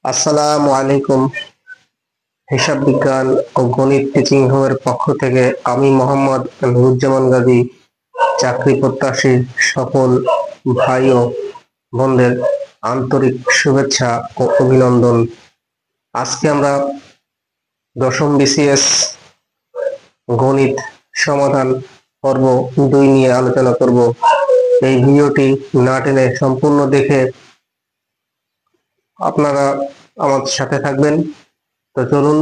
আসসালামু আলাইকুম। হিসাব বিজ্ঞান ও গণিত টিচিং হোমের পক্ষ থেকে আমি মোহাম্মদ নুরুজ্জামান গাজী চাকরি প্রত্যাশী সকল ভাই ও বোনদের আন্তরিক শুভেচ্ছা ও অভিনন্দন। আজকে আমরা দশম বিসিএস গণিত সমাধান পর্ব 2 নিয়ে আলোচনা করব। এই ভিডিওটি না টেনে সম্পূর্ণ দেখে আপনারা আমার সাথে থাকবেন। তো চলুন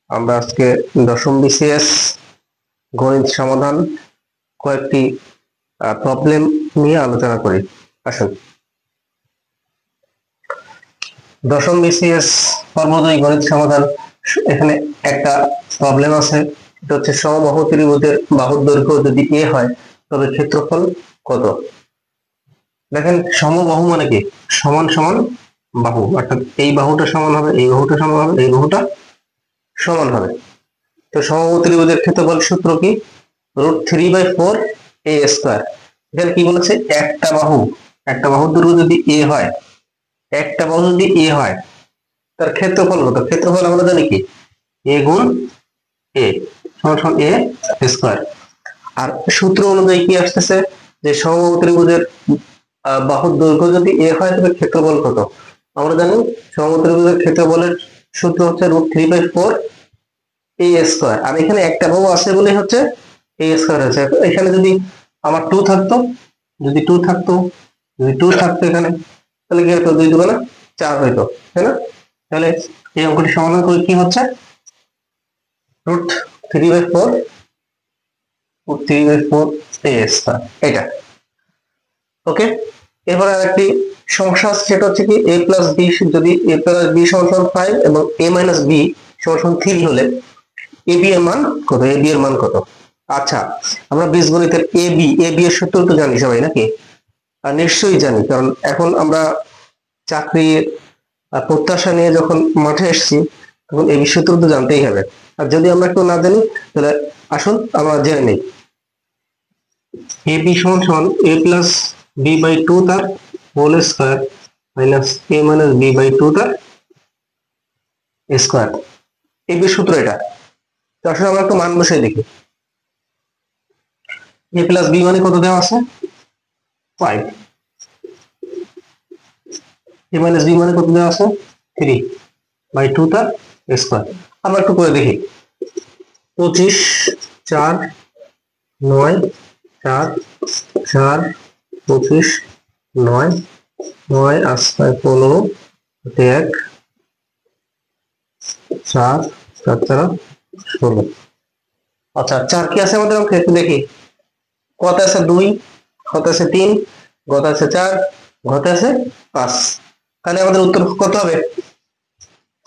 আমরা আজকে দশম বিসিএস গণিত সমাধান কয়েকটি প্রবলেম নিয়ে আলোচনা করি। আসুন, দশম বিসিএস পর্ব 2 গণিত সমাধান। এখানে একটা প্রবলেম আছে, এটা হচ্ছে সমবাহু ত্রিভুজের বাহুর দৈর্ঘ্য যদি a হয় তবে ক্ষেত্রফল কত। দেখেন, সমবাহু মানে কি? সমান সমান বাহু, অর্থাৎ এই বাহুটা সমান হবে, এই বাহুটা সমান হবে, এই বাহুটা সমান হবে। তো সমবাহু ত্রিভুজের ক্ষেত্রফল সূত্র কি? √3/4 a²। এখানে কি বলেছে? একটা বাহুর দৈর্ঘ্য যদি a হয়, একটা বাহু যদি a হয় তার ক্ষেত্রফল কত? ক্ষেত্রফল আমরা জানি কি? a গুণ a সমান সমান a²। আর সূত্র অনুযায়ী কি আসতেছে যে সমবাহু ত্রিভুজের বাহুর দৈর্ঘ্য যদি a হয় তবে ক্ষেত্রফল কত? আমরা জানি সমবাহু ত্রিভুজের ক্ষেত্রফলের সূত্র হচ্ছে √3/4 a²। আর এখানে একটা বাহু আছে বলে হচ্ছে a² হয়েছে। এখানে যদি আমার 2 থাকতো, যদি 2 থাকতো এখানে, তাহলে কি হতো? 2 2 4 হইতো, তাই না? তাহলে এই অঙ্কটি সমাধান করে কি হচ্ছে? √3/4 a²। এটা ওকে। এবার আরেকটি সমস্যা আছে, সেটা হচ্ছে কি a + b, যদি a + b = 5 এবং a - b = 3 হলে ab এর মান কত? ab এর মান কত? আচ্ছা, আমরা বীজগণিতের ab এর সূত্র তো জানি সবাই, নাকি? আর নিশ্চয়ই জানি, কারণ এখন আমরা চাকরির প্রত্যাশা নিয়ে যখন মাঠে এসেছি তখন ab সূত্র তো জানতেই হবে। আর যদি আমরা একটু না জানি তাহলে আসুন আমরা জেনে নিই। ab = a + b/2 তার whole square minus a - b/2 তার স্কয়ার। ab সূত্র এটা। তো আসলে আমরা একটু মান বসিয়ে দেখি। a + b মানে কত দেওয়া আছে? 5। a - b মানে কত দেওয়া আছে? 3/2 তার স্কয়ার। আমরা একটু করে দেখি। 25 4 9 4 4 25 9 9 8 15 1 4 4 4 16। আচ্ছা, 4 কি আছে আমাদের অঙ্কে? একটু দেখি। কত আছে? 2, কত আছে? 3, কত আছে? 4, কত আছে? 5। তাহলে আমাদের উত্তর কত হবে?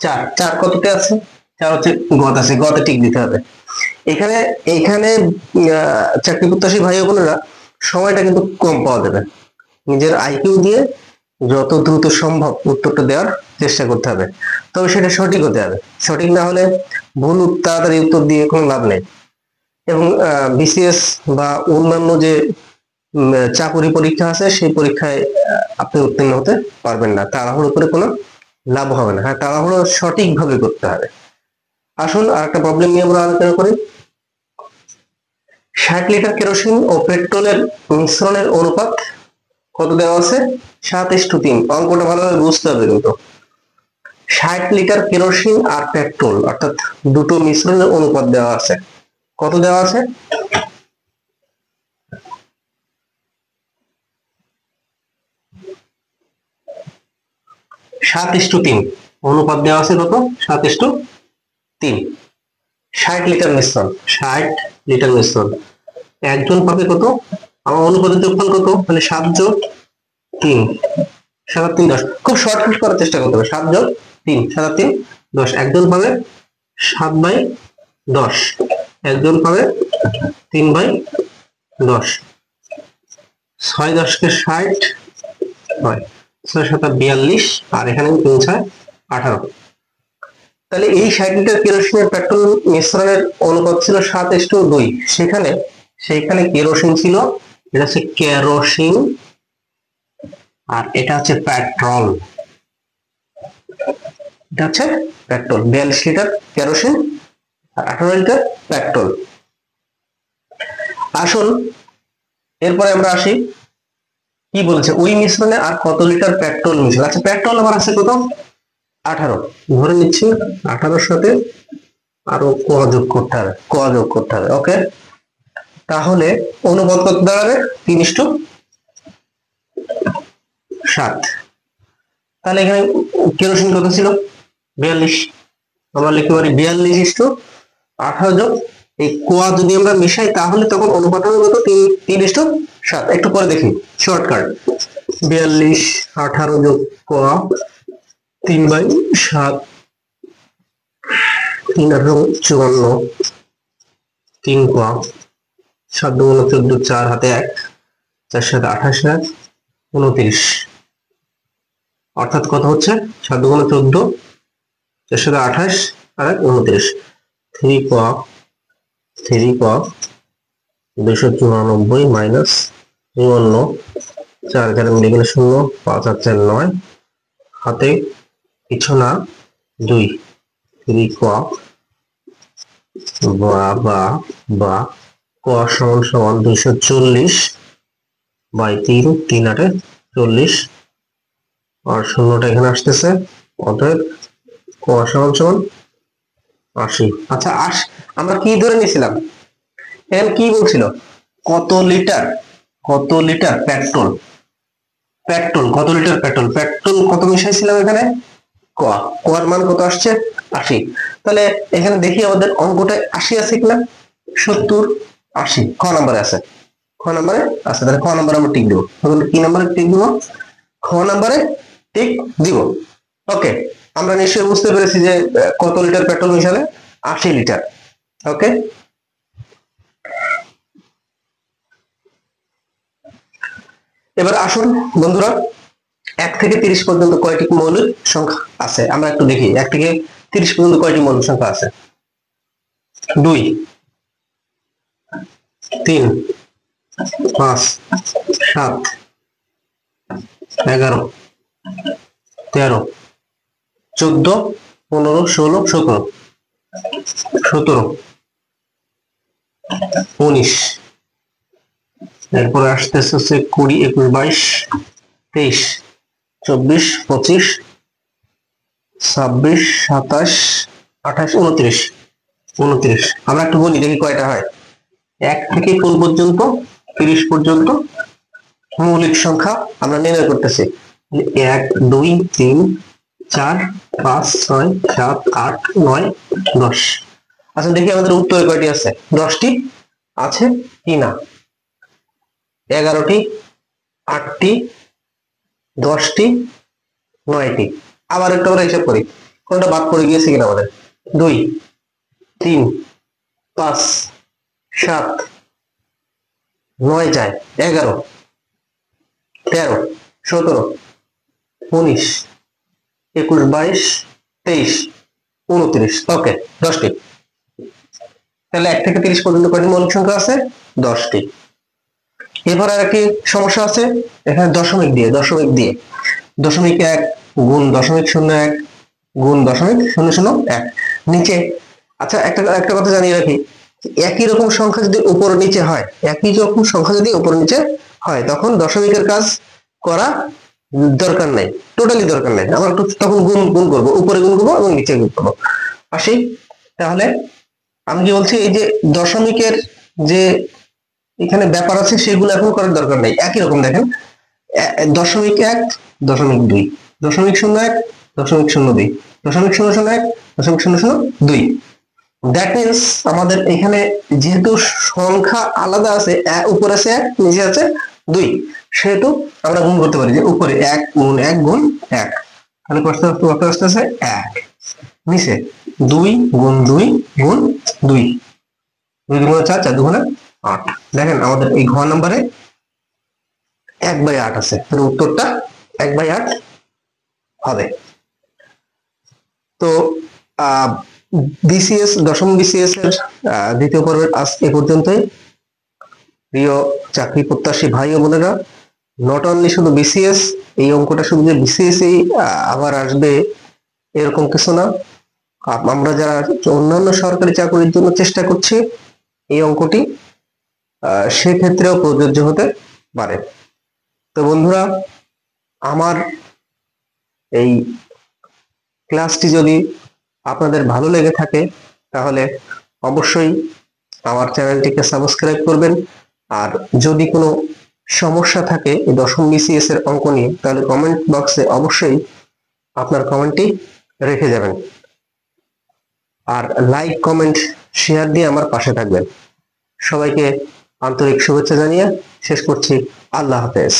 4। 4 কততে আছে? 4 হচ্ছে গত আছে, গতে টিক দিতে হবে। এখানে এখানে চাকরি প্রত্যাশী ভাই বোনেরা সময়টা কিন্তু কম পাওয়া যাবে। নিজের আইকিউ দিয়ে যত দ্রুত সম্ভব উত্তরটা দেওয়ার চেষ্টা করতে হবে, তবে সেটা সঠিক হতে হবে। সঠিক না হলে ভুল তাড়াতাড়ি উত্তর দিয়ে কোনো লাভ নেই। এবং বিসিএস বা অন্যান্য যে চাকরি পরীক্ষা আছে সেই পরীক্ষায় আপনি উত্তীর্ণ হতে পারবেন না। তাড়াহুড়ো করে কোনো লাভ হবে না। হ্যাঁ, তাড়াহুড়ো সঠিকভাবে করতে হবে। আসুন আর একটা প্রবলেম নিয়ে আমরা আলোচনা করি। 60 লিটার কেরোসিন ও পেট্রোলের মিশ্রণের অনুপাত কত দেওয়া আছে? 7:3। অঙ্কটা ভালোভাবে বুঝতে হবে কিন্তু। 60 লিটার কেরোসিন আর পেট্রোল, অর্থাৎ দুটো মিশ্রণের অনুপাত দেওয়া আছে। কত দেওয়া আছে? 7:3 অনুপাত দেওয়া আছে। কত? 7:3। 60 লিটার মিশ্রণ, 60 লিটার মিশ্রণ। একজন পাবে কত? আমার অনুপাতের যোগফল কত? মানে 7 + 3, 7 আর 3 10। খুব শর্টকাট করার চেষ্টা করতে হবে। 7 + 3, 7 আর 3 10। একজন পাবে 7/10, একজন পাবে 3/10। 6 10 কে 60 হয়, 6 7 42, আর এখানে 3 6 18। তাহলে এই 60 লিটার কেরোসিনের পেট্রোল মিশ্রণের অনুপাত ছিল 7:2। সেখানে কেরোসিন ছিল, এটা হচ্ছে কেরোসিন, আর এটা হচ্ছে পেট্রোল। এটা হচ্ছে পেট্রোল, 42 লিটার কেরোসিন আর 18 লিটার পেট্রোল। আসুন এরপরে আমরা আসি, কি বলেছে ওই মিশ্রণে আর কত লিটার পেট্রোল মিশাল। আচ্ছা পেট্রোল আমার আছে কত, 18, ধরে নিচ্ছি 18-র সাথে আরো কোয়া যোগ করতে হবে, ওকে। তাহলে অনুপাত কত দাঁড়াবে, 3:7। তাহলে এখানে কেরোসিন কত ছিল, 42, আমরা লিখতে পারি 42:18 যোগ এই কোয়া যদি আমরা মিশাই তাহলে তখন অনুপাত হবে কত, 3:7। একটু পরে দেখি শর্টকাট, 42, 18 যোগ কোয়া 3/7, 3×8=54, 3 কোয়া, 7×2=14, 4 হাতে 1, 4×7=28, 29, অর্থাৎ কত হচ্ছে 7×14, 4×7=28 আর 29, 3 কোয়া 294 মাইনাস 54, 4 এখানে মিলে গেলে 0, 5 আর 4 9, হাতে কিছু না 2, 3 কোয়া বা কোয়া সমান 240/3, 3×8=40, আর শূন্যটা এখানে আসতেছে, অতএব কোয়া সমান 80। আচ্ছা আমরা কি ধরে নিয়েছিলাম, এখানে কি বলছিল, কত লিটার পেট্রোল কত লিটার পেট্রোল কত মিশাইছিলাম এখানে, কোয়ার মান কত আসছে, 80। তাহলে এখানে দেখি আমাদের অঙ্কটা 80 আছে কিনা, 70, 80 খ নম্বরে আছে, তাহলে খ নম্বরে আমরা টিক দিব। কি নম্বরে টিক দিব, খ নম্বরে টিক দিব, ওকে। আমরা নিশ্চয়ই বুঝতে পেরেছি যে কত লিটার পেট্রোল মিশালে, 80 লিটার, ওকে। এবার আসুন বন্ধুরা, 1 থেকে 30 পর্যন্ত কয়টি মৌলিক সংখ্যা আছে আমরা একটু দেখি। 1 থেকে 30 পর্যন্ত কয়টি মৌলিক সংখ্যা আছে, 2, 3, 5, 7, 11, 13, 14, 15, 16, 17, 19, এরপরে আসতেছে 20, 21, 22, 23, 24, 25, 26, 27, 28, 29। আমরা একটু বলি দেখি কয়টা হয়। 1 থেকে কোন পর্যন্ত, 30 পর্যন্ত মৌলিক সংখ্যা আমরা নির্ণয় করতেছি। 1, 2, 3, 4, 5, 6, 7, 8, 9, 10। আচ্ছা দেখি আমাদের উত্তরে কয়টি আছে, 10টি আছে কিনা, 11টি, 8টি, 10টি, 9টি। আবার একটু আমরা হিসাব করি কোনটা বাদ পড়ে গিয়েছে কিনা আমাদের, 2, 3, 5, 7, 9 যায়, 11, 13, 17, 19, 21, 22, 23, 29, ওকে 10টি। তাহলে 1 থেকে 30 পর্যন্ত কয়টি মৌলিক সংখ্যা আছে, 10টি। এবার আর কি সমস্যা আছে, এখানে দশমিক দিয়ে 0.1 গুণ 0.01 গুণ 0.001 নিচে। আচ্ছা একটা কথা জানিয়ে রাখি, একই রকম সংখ্যা যদি উপর নিচে হয় তখন দশমিকের কাজ করা দরকার নাই, টোটালি দরকার নাই। আমরা তখন গুণ করবো, উপরে গুণ করবো এবং নিচে গুণ করবো। আসি তাহলে, আমি কি বলছি, এই যে দশমিকের যে এখানে ব্যাপার আছে সেগুলো এখন করার দরকার নেই। একই রকম দেখেন, 0.1, 0.2, 0.01, 0.02, 0.001, 0.002। দ্যাট মিনস আমাদের এখানে যেহেতু সংখ্যা আলাদা আছে, উপরে আছে 1, নিচে আছে 2, সেহেতু আমরা গুণ করতে পারি যে উপরে 1 গুণ 1 গুণ 1, তাহলে কত আসতেছে 1, নিচে 2 গুণ 2 গুণ 2, 2 গুণ 4, 4 গুণ 8। দেখেন আমাদের এই ঘ নম্বরে 1/8 আছে, তাহলে উত্তরটা 1/8 হবে। তো দশম বিসিএস এর দ্বিতীয় পর্বের আজ এ পর্যন্তই। প্রিয় চাকরি প্রত্যাশী ভাই ও বোনেরা, নট অনলি শুধু বিসিএস, এই অঙ্কটা শুধু যে বিসিএস এই আবার আসবে এরকম কিছু না। আমরা যারা অন্যান্য সরকারি চাকরির জন্য চেষ্টা করছি, এই অঙ্কটি সেক্ষেত্রেও প্রযোজ্য হতে পারে। তো বন্ধুরা, আমার এই ক্লাসটি যদি আপনাদের ভালো লেগে থাকে তাহলে অবশ্যই আমার চ্যানেলটিকে সাবস্ক্রাইব করবেন। আর যদি কোনো সমস্যা থাকে এই দশম বিসিএস এর অঙ্ক নিয়ে, তাহলে কমেন্ট বক্সে অবশ্যই আপনার কমেন্টটি রেখে যাবেন। আর লাইক, কমেন্ট, শেয়ার দিয়ে আমার পাশে থাকবেন। সবাইকে আন্তরিক শুভেচ্ছা জানিয়ে শেষ করছি। আল্লাহ হাফেজ।